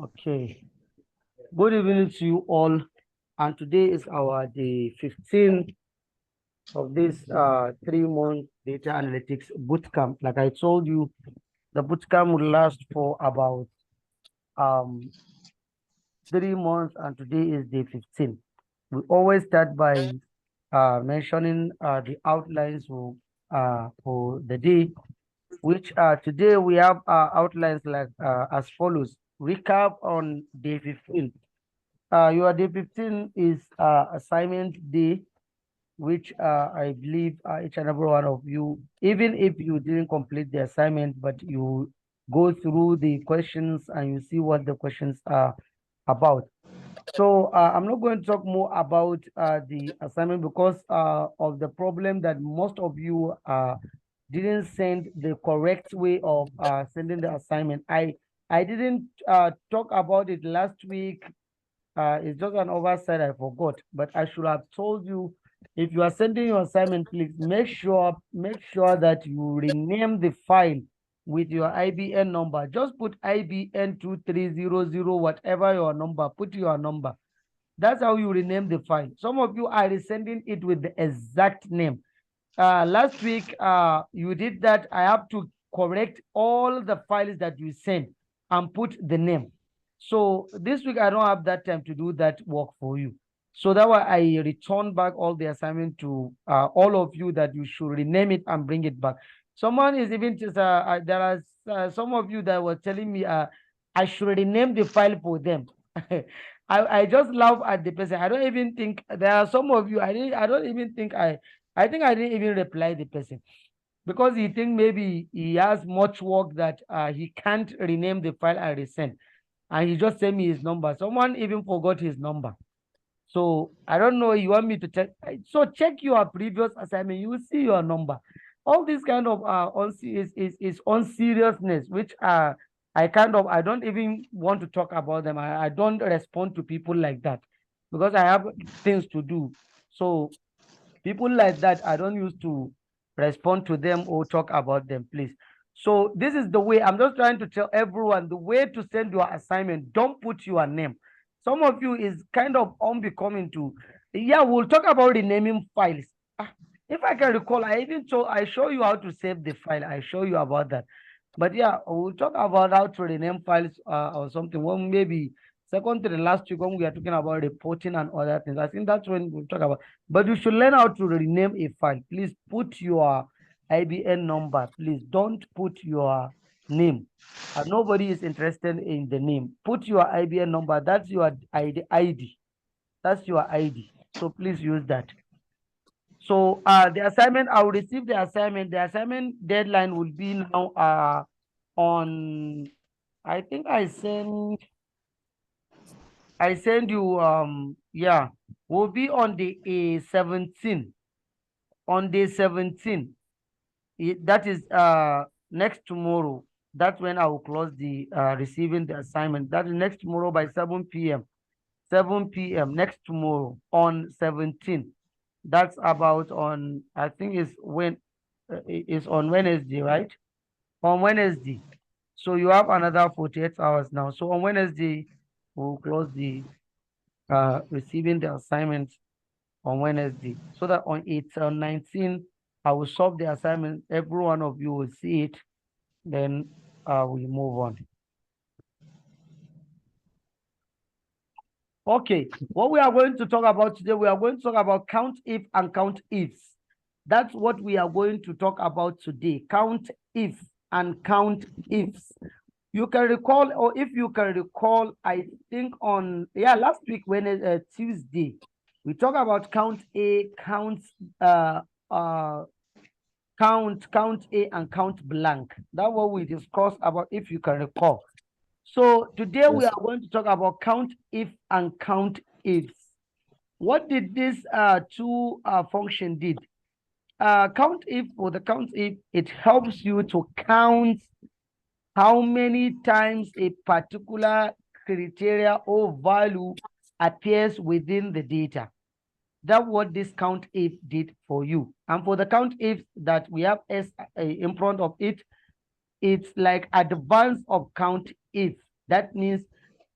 Okay. Good evening to you all. And today is our day 15 of this 3-month data analytics bootcamp. Like I told you, the bootcamp will last for about um 3 months, and today is day 15. We always start by mentioning the outlines for the day, which today we have outlines like as follows. Recap on day 15. Your day 15 is assignment day, which I believe each and every one of you, even if you didn't complete the assignment, but you go through the questions and you see what the questions are about. So I'm not going to talk more about the assignment because of the problem that most of you didn't send the correct way of sending the assignment. I didn't talk about it last week. It's just an oversight. I forgot, but I should have told you. If you are sending your assignment, please make sure that you rename the file with your IBN number. Just put IBN 2300, whatever your number. Put your number. That's how you rename the file. Some of you are sending it with the exact name. Last week, you did that. I have to correct all the files that you sent and put the name. So this week, I don't have that time to do that work for you. So that why I return back all the assignment to all of you that you should rename it and bring it back. Someone is even just, there are some of you that were telling me I should rename the file for them. I just laugh at the person. I don't even think there are some of you. I don't even think I think I didn't even reply the person because he think maybe he has much work that he can't rename the file and resend. And he just sent me his number. Someone even forgot his number. So I don't know. You want me to check? So check your previous assignment. You will see your number. All this kind of is on seriousness, which I don't even want to talk about them. I don't respond to people like that because I have things to do. So people like that, I don't used to respond to them or talk about them, please. So this is the way. I'm just trying to tell everyone the way to send your assignment. Don't put your name. Some of you is kind of unbecoming to. Yeah, we'll talk about renaming files. If I can recall, I show you how to save the file. I show you about that. But yeah, we'll talk about how to rename files or something. Well, maybe second to the last week when we are talking about reporting and other things. I think that's when we'll talk about. But you should learn how to rename a file. Please put your IBN number. Please don't put your name. Nobody is interested in the name. Put your IBN number. That's your ID. That's your ID. So please use that. So the assignment, I will receive the assignment. The assignment deadline will be now on, I think I send you yeah, will be on the 17. On day 17. That is next tomorrow. That's when I will close the receiving the assignment. That is next tomorrow by 7 p.m. 7 p.m. next tomorrow on 17. That's about on, I think it's on Wednesday, right? On Wednesday. So you have another 48 hours now. So on Wednesday, we'll close the receiving the assignment on Wednesday. So that on 8 on 19, I will solve the assignment. Every one of you will see it. Then we move on. Okay, what we are going to talk about today, we are going to talk about count if and count ifs. That's what we are going to talk about today. Count if and count ifs. You can recall, or if you can recall, I think on last week when Tuesday, we talk about count A, count count A and count blank. That's what we discussed about, if you can recall. So today we Yes. are going to talk about count if and count ifs. What did this two function did? Count if, for the count if, it helps you to count how many times a particular criteria or value appears within the data. That's what this count if did for you. And for the count if that we have S in front of it, it's like advance of count if. That means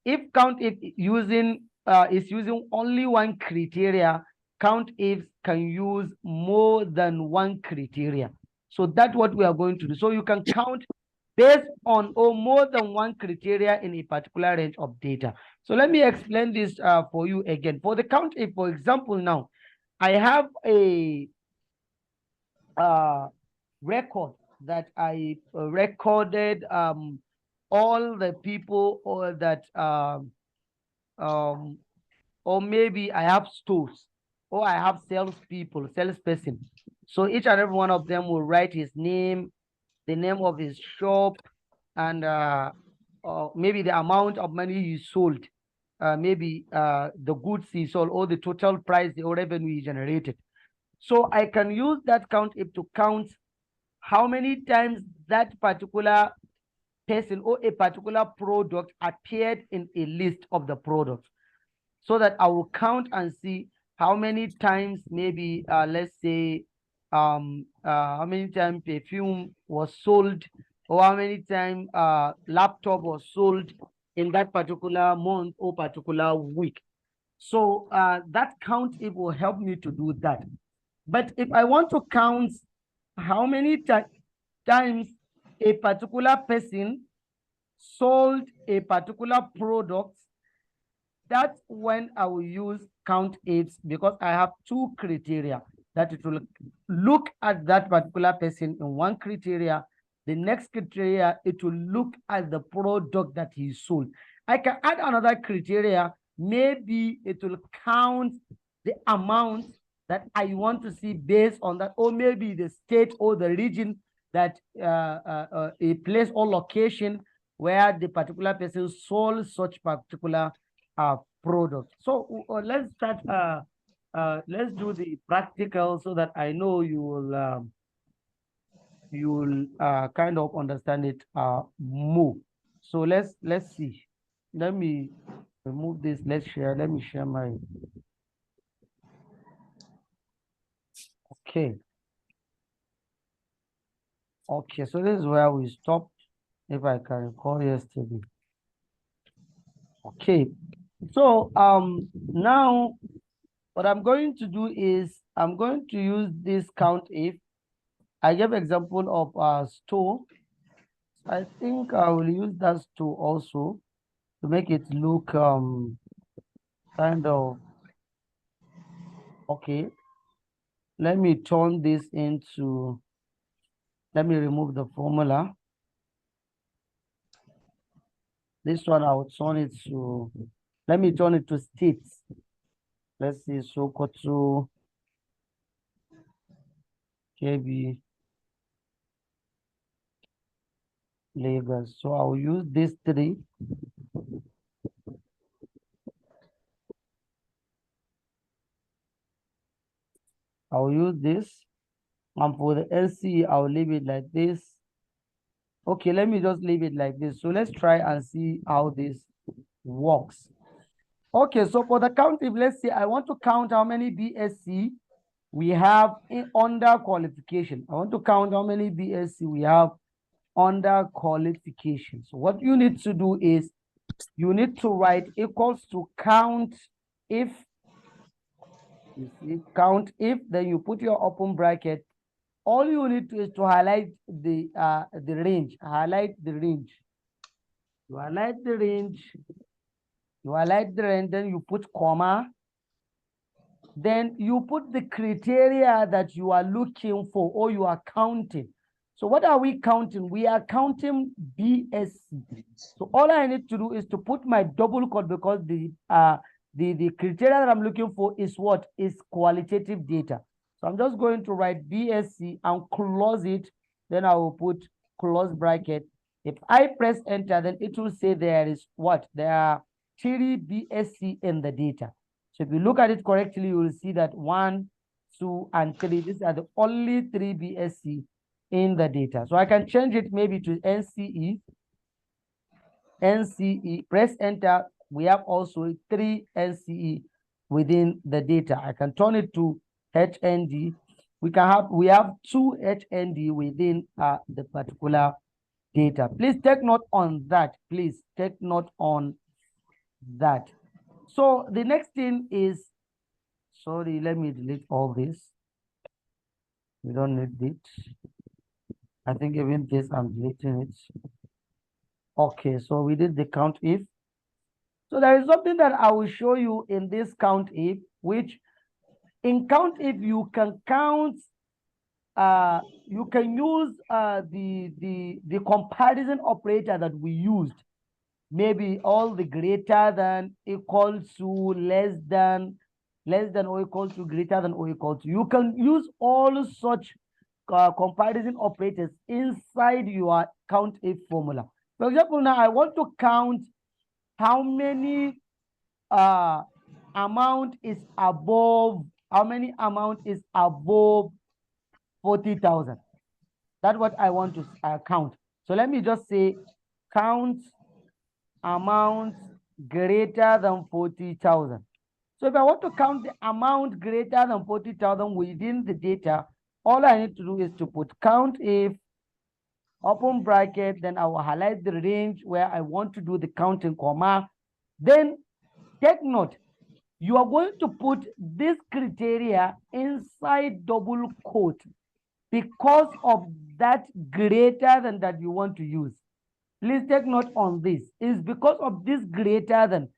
If Countif is using only one criteria, Countifs can use more than one criteria. So that's what we are going to do. So you can count based on or more than one criteria in a particular range of data. So let me explain this for you again. For the Countif, for example, now I have a record that I recorded all the people or that um, or maybe I have stores or I have salesperson. So each and every one of them will write his name, the name of his shop, and maybe the amount of money he sold, maybe the goods he sold, or the total price or revenue he generated. So I can use that Countif to count how many times that particular person or a particular product appeared in a list of the products, so that I will count and see how many times maybe let's say how many times perfume was sold, or how many times laptop was sold in that particular month or particular week. So that count, it will help me to do that. But if I want to count how many times a particular person sold a particular product, that's when I will use Countifs, because I have two criteria that it will look at that particular person in one criteria. The next criteria, it will look at the product that he sold. I can add another criteria. Maybe it will count the amount that I want to see based on that, or maybe the state or the region that a place or location where the particular person sold such particular product. So let's start. Let's do the practical so that I know you will kind of understand it more. So let's see. Let me remove this. Let's share. Let me share my. Okay. Okay. So this is where we stopped, if I can recall yesterday. Okay. So now what I'm going to do is I'm going to use this Countif. I gave example of store. I think I will use that store also to make it look kind of okay. Let me turn this into, let me remove the formula. This one I will turn it to, let me turn it to states. Let's see, Sokoto, KB, Lagos. So I'll use these three. I'll use this. And for the LC, I'll leave it like this. Okay, let me just leave it like this. So let's try and see how this works. Okay, so for the Countif, let's say I want to count how many BSc we have under qualification. I want to count how many BSc we have under qualification. So what you need to do is you need to write equals to count if. You see, count if, then you put your open bracket. All you need to is to highlight the range. Highlight the range. You highlight the range. You highlight the range, then you put comma. Then you put the criteria that you are looking for or you are counting. So what are we counting? We are counting BSc. So all I need to do is to put my double quote, because the criteria that I'm looking for is what? Is qualitative data. So I'm just going to write BSc and close it. Then I will put close bracket. If I press enter, then it will say there is what? There are 3 BSc in the data. So if you look at it correctly, you will see that 1, 2, and 3. These are the only 3 BSc in the data. So I can change it maybe to NCE. NCE, press enter. We have also 3 NCE within the data. I can turn it to HND. We have 2 HND within the particular data. Please take note on that. Please take note on that. So the next thing is, sorry, let me delete all this. We don't need it. I think even this, I'm deleting it. Okay, so we did the count if. So there is something that I will show you in this count if, which in count if you can count, you can use the comparison operator that we used. Maybe all the greater than, equal to, less than or equal to, greater than or equal to. You can use all such comparison operators inside your count if formula. For example, now I want to count how many amount is above, 40,000. That's what I want to count. So let me just say count amount greater than 40,000. So if I want to count the amount greater than 40,000 within the data, all I need to do is to put count if, open bracket, then I will highlight the range where I want to do the counting, comma. Then take note, you are going to put this criteria inside double quote because of that greater than that you want to use. Please take note on this. It's because of this greater than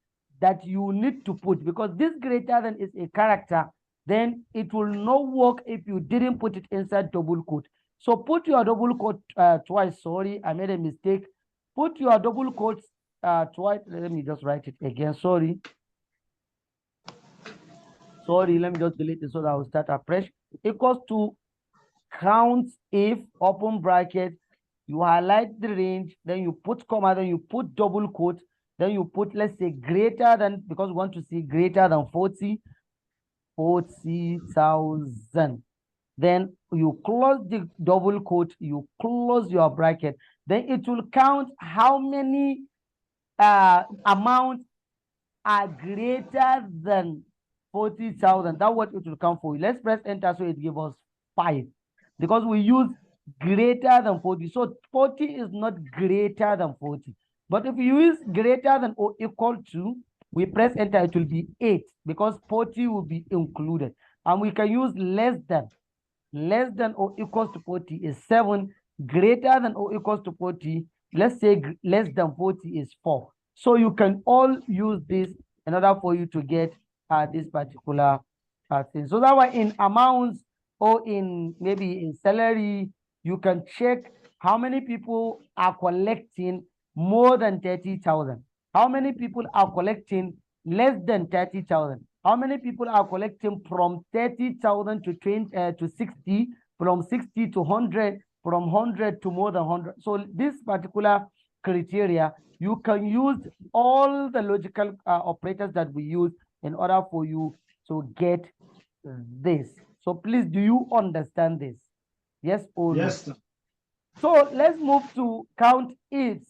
that you need to put, because this greater than is a character. Then it will not work if you didn't put it inside double quote. So put your double quote twice. Sorry, I made a mistake. Put your double quotes twice. Let me just write it again. Sorry, let me just delete it so that I will start afresh. Equals to count if, open bracket, you highlight the range, then you put comma, then you put double quote, then you put, let's say, greater than, because we want to see greater than 40,000. Then you close the double quote, you close your bracket, then it will count how many amounts are greater than 40,000. That's what it will count for. Let's press enter so it gives us 5 because we use greater than 40. So 40 is not greater than 40. But if you use greater than or equal to, we press enter, it will be 8 because 40 will be included. And we can use less than or equals to 40 is 7, greater than or equals to 40, let's say less than 40 is 4. So you can all use this in order for you to get this particular thing. So that way in amounts or in maybe in salary, you can check how many people are collecting more than 30,000. How many people are collecting less than 30,000? How many people are collecting from 30,000 to 20 to 60, from 60 to 100, from 100 to more than 100? So this particular criteria, you can use all the logical operators that we use in order for you to get this. So please, do you understand this? Yes or no? Yes, sir. So let's move to count ifs.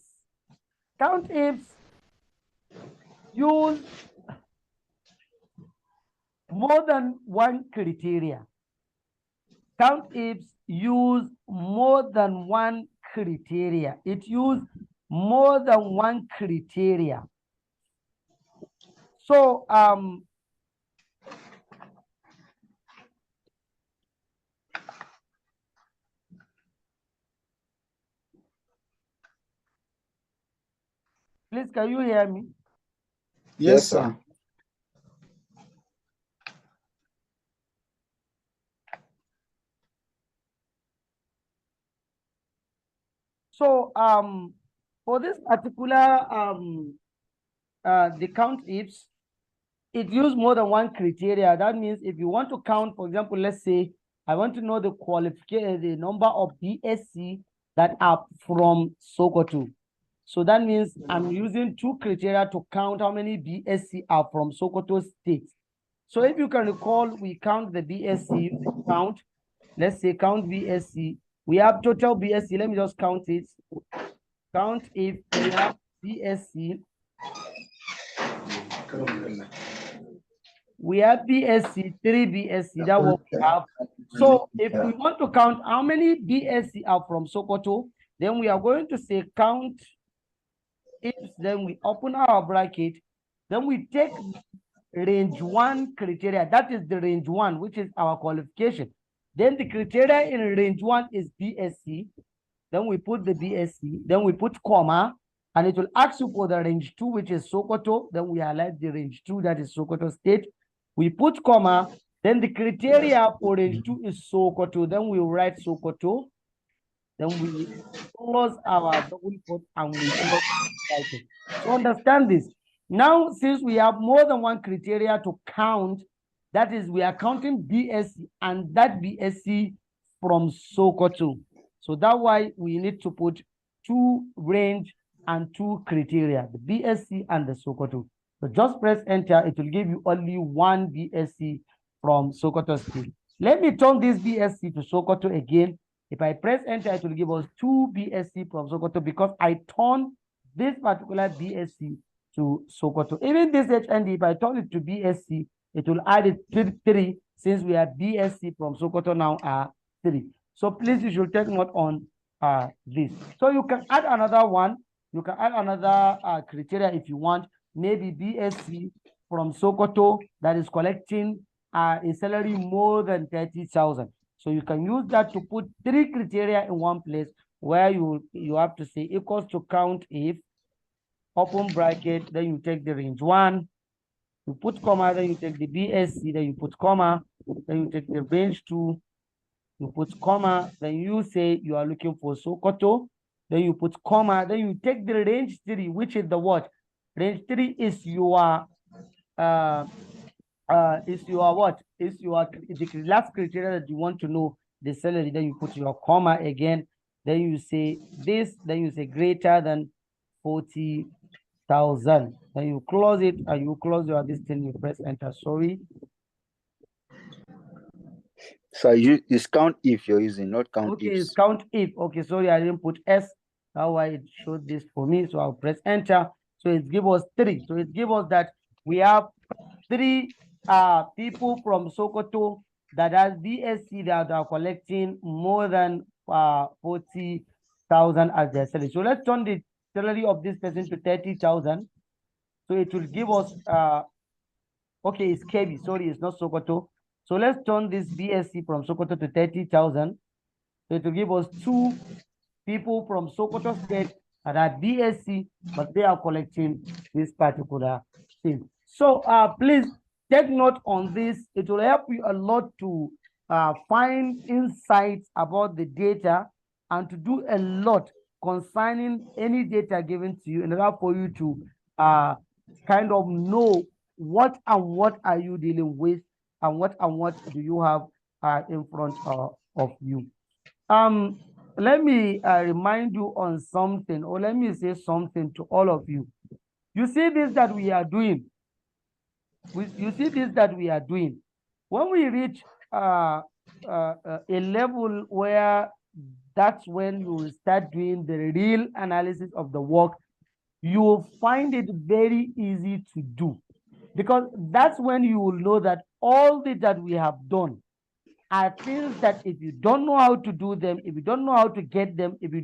Count ifs use more than one criteria. Countifs use more than one criteria. It use more than one criteria. So please, can you hear me? Yes, sir. So for this particular the countifs, it use more than one criteria. That means if you want to count, for example, let's say I want to know the qualification, the number of BSc that are from Sokoto. So that means I'm using 2 criteria to count how many BSc are from Sokoto State. So if you can recall, we count the BSc, count, let's say count BSc. We have total BSc. Let me just count it. Count if we have BSc. We have BSc, 3 BSc, that's what we have. So if we want to count how many BSc are from Sokoto, then we are going to say count if, then we open our bracket, Then we take range 1 criteria. That is the range 1, which is our qualification. Then the criteria in range 1 is BSc. Then we put the BSc. Then we put comma, and it will ask you for the range 2, which is Sokoto. Then we highlight the range 2, that is Sokoto State. We put comma. Then the criteria for range 2 is Sokoto. Then we write Sokoto. Then we close our double quote and we close title. So understand this. Now, since we have more than one criteria to count, that is, we are counting BSc and that BSc from Sokoto. So that's why we need to put 2 range and 2 criteria, the BSc and the Sokoto. So just press enter, it will give you only 1 BSc from Sokoto State. Let me turn this BSc to Sokoto again. If I press enter, it will give us 2 BSc from Sokoto because I turn this particular BSc to Sokoto. Even this HND, if I turn it to BSc, it will add it 3 since we have BSc from Sokoto now are 3. So please, you should take note on this. So you can add another one. You can add another criteria if you want. Maybe BSc from Sokoto that is collecting a salary more than 30,000. So you can use that to put 3 criteria in one place where you have to say equals to Countif, open bracket, then you take the range 1, you put comma, then you take the BSc, then you put comma, then you take the range 2, you put comma, then you say you are looking for Sokoto, then you put comma, then you take the range 3, which is the what? Range 3 is your what? Is your the last criteria that you want to know the salary. Then you put your comma again. Then you say this. Then you say greater than 40,000. Then you close it and you close your this thing. You press enter. Sorry. So it's Countif you're using, not Countifs. Okay, it's Countif. Okay, sorry, I didn't put S. That's why it showed this for me. So I'll press enter. So it gives us 3. So it gives us that we have 3 people from Sokoto that has BSc that are collecting more than 40,000 as their salary. So let's turn the salary of this person to 30,000. So it will give us okay, it's KB. Sorry, it's not Sokoto. So let's turn this BSc from Sokoto to 30,000. So it will give us 2 people from Sokoto State that are BSc, but they are collecting this particular thing. So please take note on this. It will help you a lot to find insights about the data and to do a lot concerning any data given to you in order for you to kind of know what are you dealing with and what do you have in front of you. Let me remind you on something, or let me say something to all of you. You see this that we are doing. You see this that we are doing. When we reach a level where that's when you will start doing the real analysis of the work, you will find it very easy to do, because that's when you will know that all that we have done are things that if you don't know how to do them, if you don't know how to get them, if you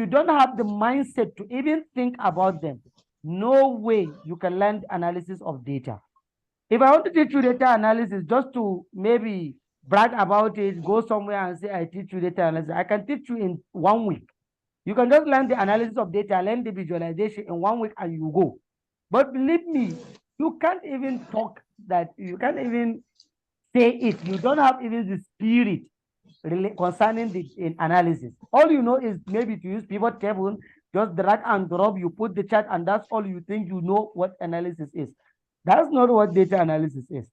don't have the mindset to even think about them, no way you can learn analysis of data. If I want to teach you data analysis just to maybe brag about it, go somewhere and say I teach you data analysis, I can teach you in 1 week. You can just learn the analysis of data, learn the visualization in 1 week and you go. But believe me, you can't even talk that, you can't even say it. You don't have even the spirit concerning the analysis. All you know is maybe to use pivot table, just drag and drop, you put the chart, and that's all you think you know what analysis is. That's not what data analysis is.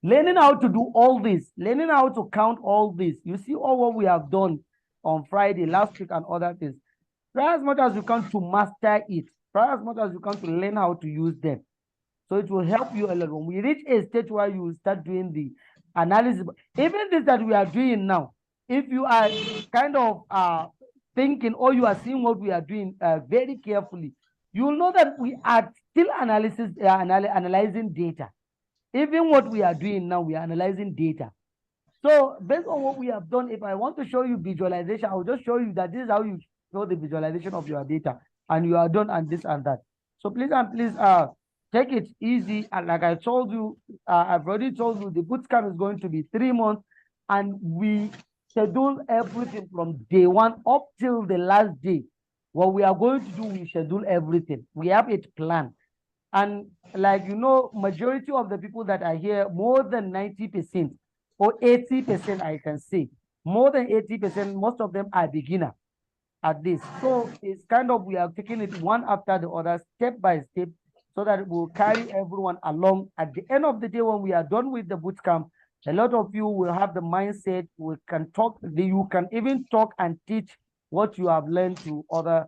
Learning how to do all this, learning how to count all this, you see all what we have done on Friday, last week, and other things. Try as much as you can to master it. Try as much as you can to learn how to use them. So it will help you a lot. When we reach a stage where you start doing the analysis, even this that we are doing now, if you are kind of thinking or you are seeing what we are doing very carefully, you will know that we are still analyzing data. Even what we are doing now, we are analyzing data. So based on what we have done, if I want to show you visualization, I will just show you that this is how you show the visualization of your data, and you are done and this and that. So please and please take it easy. And like I told you, I've already told you the bootcamp is going to be 3 months, and we schedule everything from day one up till the last day. What we are going to do, we schedule everything. We have it planned. And like majority of the people that are here, more than 90% or 80%, I can say, more than 80%, most of them are beginner at this. So it's kind of, we are taking it one after the other, step by step, so that it will carry everyone along. At the end of the day, when we are done with the boot camp, a lot of you will have the mindset, we can talk, you can even talk and teach what you have learned to other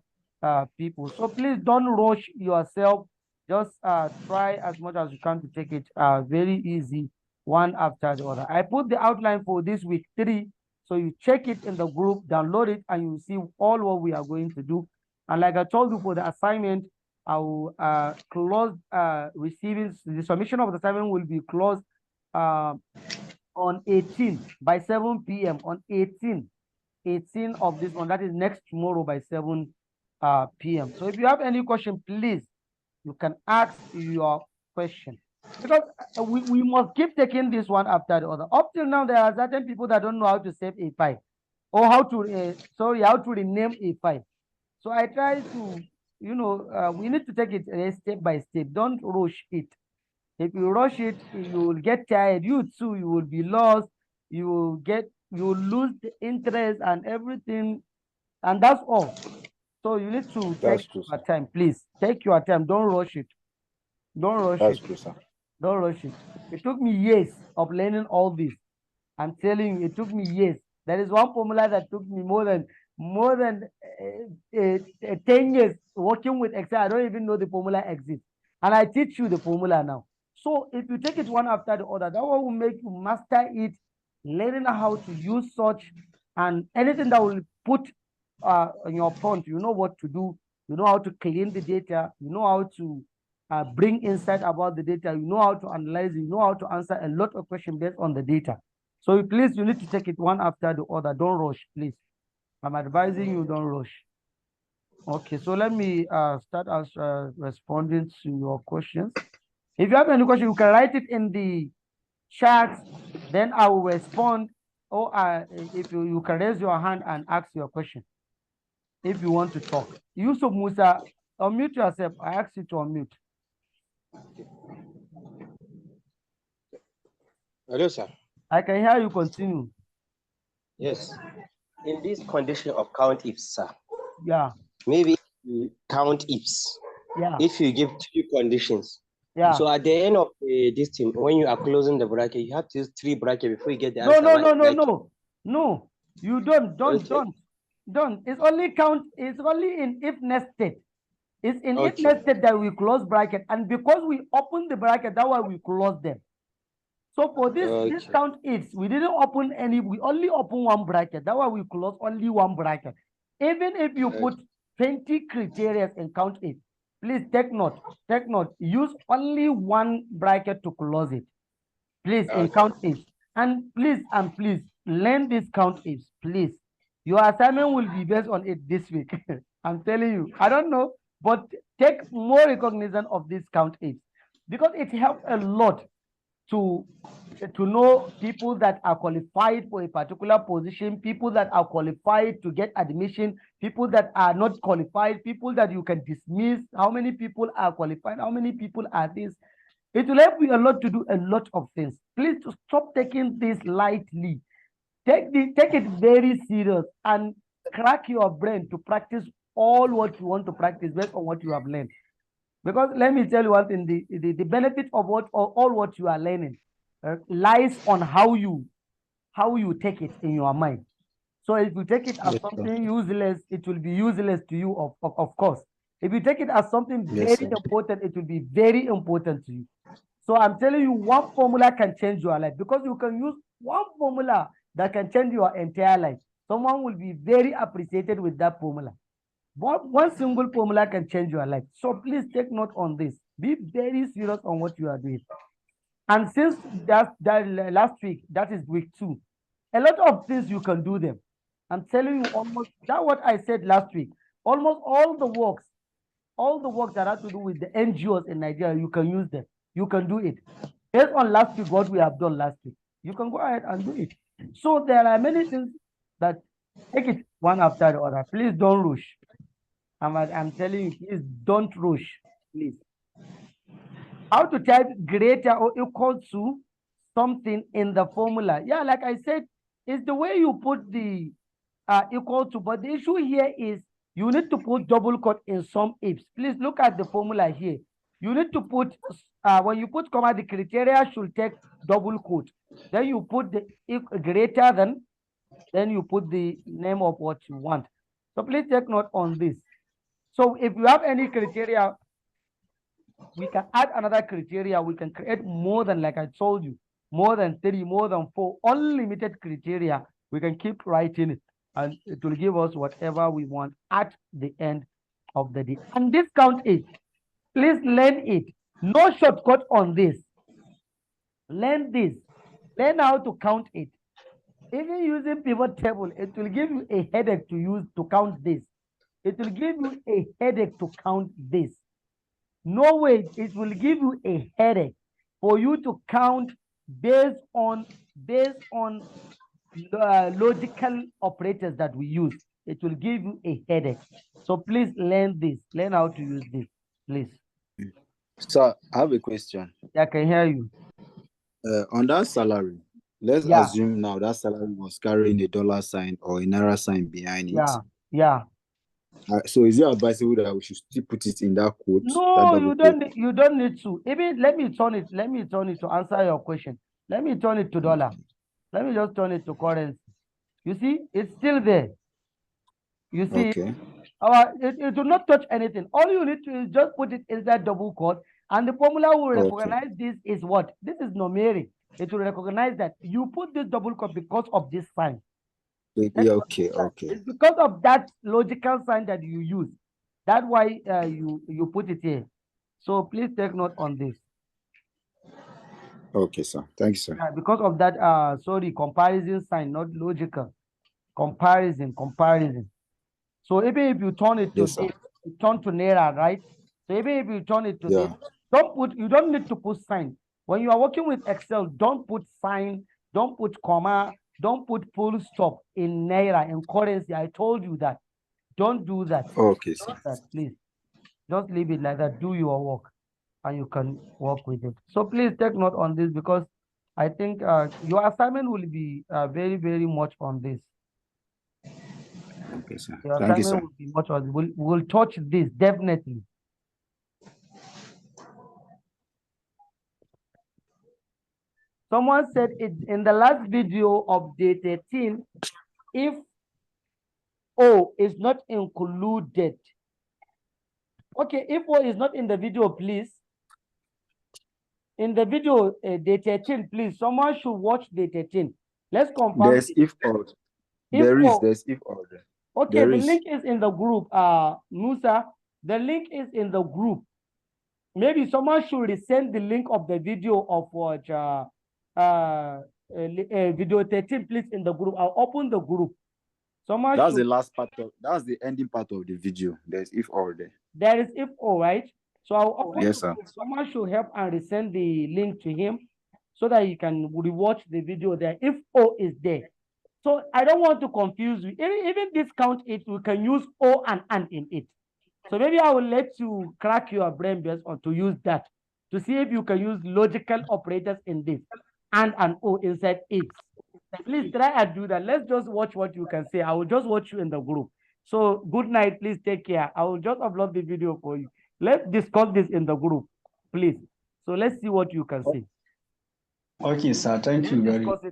people. So please don't rush yourself. Just try as much as you can to take it very easy, one after the other. I put the outline for this week 3, so you check it in the group, download it, and you see all what we are going to do. And like I told you, for the assignment, I will close receiving, the submission of the assignment will be closed on 18 by 7 p.m. on 18 of this one. That is next tomorrow by 7 p.m. So if you have any question, please, you can ask your question, because we must keep taking this one after the other. Up till now, there are certain people that don't know how to save a file, or how to how to rename a file. So I try to, we need to take it step by step. Don't rush it. If you rush it, you will get tired. You too, you will be lost. You will lose the interest and everything, and that's all. So you need to take That's true, your sir. time, please. Take your time. Don't rush it. Don't rush That's it. true, sir. Don't rush it. It took me years of learning all this. I'm telling you, it took me years. There is one formula that took me more than 10 years working with Excel. I don't even know the formula exists. And I teach you the formula now. So if you take it one after the other, that one will make you master it, learning how to use such, and anything that will put in your prompt, you know what to do. You know how to clean the data. You know how to bring insight about the data. You know how to analyze. You know how to answer a lot of questions based on the data. So please, you need to take it one after the other. Don't rush, please. I'm advising you, don't rush. Okay, so let me start as responding to your questions. If you have any question, you can write it in the chat. Then I will respond. Or if you can raise your hand and ask your question if you want to talk. Yusuf Musa, unmute yourself. I ask you to unmute. Hello, sir. I can hear you. Continue. Yes. In this condition of count ifs, sir, Yeah. maybe you count ifs. Yeah. If you give 3 conditions, Yeah. so at the end of this thing, when you are closing the bracket, you have to use 3 brackets before you get the No, answer. no, right? no, no, Like, no. No. You don't. okay. Don't. It's only count. It's only in if nested. It's in if Okay. nested that we close bracket, and because we open the bracket, that's why we close them. So for this Okay. count ifs, we didn't open any. We only open one bracket. That's why we close only one bracket. Even if you put 20 criteria in count if, please take note. Take note. Use only one bracket to close it. Please, in Okay. count ifs. And please learn this count ifs, please. Your assignment will be based on it this week. I'm telling you. I don't know, but take more recognition of this count ifs, because it helps a lot to know people that are qualified for a particular position, people that are qualified to get admission, people that are not qualified, people that you can dismiss, how many people are qualified, how many people are this. It will help you a lot to do a lot of things. Please to stop taking this lightly. Take it very serious and crack your brain to practice all what you want to practice based on what you have learned. Because let me tell you one thing, the benefit of all what you are learning lies on how you take it in your mind. So if you take it as Yes, sir. something useless, it will be useless to you, of course. If you take it as something Yes, very sir. important, it will be very important to you. So I'm telling you, one formula can change your life, because you can use one formula that can change your entire life. Someone will be very appreciated with that formula. One single formula can change your life. So please take note on this. Be very serious on what you are doing. And since that last week, that is week 2, a lot of things you can do them. I'm telling you, almost that what I said last week. Almost all the works, all the work that has to do with the NGOs in Nigeria, you can use them. You can do it. Based on last week, what we have done last week, you can go ahead and do it. So there are many things that take it one after the other. Please don't rush. I'm telling you, please don't rush. Please. How to type greater or equal to something in the formula. Yeah, like I said, it's the way you put the equal to, but the issue here is you need to put double quote in some ifs. Please look at the formula here. You need to put, when you put comma, the criteria should take double quote. Then you put the greater than, then you put the name of what you want. So please take note on this. So if you have any criteria, we can add another criteria. We can create more than, like I told you, more than 3, more than 4, unlimited criteria. We can keep writing it and it will give us whatever we want at the end of the day. And this Countif, please learn it. No shortcut on this. Learn this. Learn how to count it. Even using pivot table, it will give you a headache to use to count this. It will give you a headache to count this. No way, it will give you a headache for you to count based on logical operators that we use. It will give you a headache. So please learn this. Learn how to use this, please. So I have a question. Yeah, I can hear you. On that salary, let's Yeah. assume now that salary was carrying a dollar sign or a naira sign behind it. Yeah. So is it advisable that we should still put it in that quote? No, that you don't. You don't need to. Even let me turn it. Let me turn it to answer your question. Let me turn it to dollar. Let me just turn it to currency. You see, it's still there. You see, Okay. it will not touch anything. All you need to is just put it inside double quote, and the formula will recognize this is what? This is numeric. It will recognize that you put this double quote because of this sign. Yeah, okay. It's because of that logical sign that you use. That's why you put it here. So please take note on this. Okay, sir. Thank you, sir. Yeah, because of that, sorry, comparison sign, not logical. Comparison. So even if you turn it to Yes, this, you turn to naira, right? So even if you turn it to this, you don't need to put sign. When you are working with Excel, don't put sign, don't put comma, don't put full stop in naira, in currency. I told you that. Don't do that. Okay, sir. Please. Just leave it like that. Do your work and you can work with it. So please take note on this because I think your assignment will be very, very much on this. Okay, sir. Your Thank you, assignment sir. will be much on this. We'll touch this definitely. Someone said it in the last video of day 13, if O is not included. Okay, if O is not in the video, please. In the video, day 13, please, someone should watch day 13. Let's confirm. There's if or. There's if or. Okay, the link is in the group. Musa, the link is in the group. Maybe someone should resend the link of the video of what video 13, please, in the group. I'll open the group. Someone that's the last part of that's the ending part of the video. There's if or there. There is if or, right? So I'll open yes, sir. Someone should help and resend the link to him so that you can rewatch the video there. If O is there. So I don't want to confuse you. Even this Countif, we can use O and in it. So maybe I will let you crack your brain based on to use that to see if you can use logical operators in this and O inside it. Please try and do that. Let's just watch what you can say. I will just watch you in the group. So good night. Please take care. I will just upload the video for you. Let's discuss this in the group, please. So let's see what you can see. Okay, sir. Thank you very much.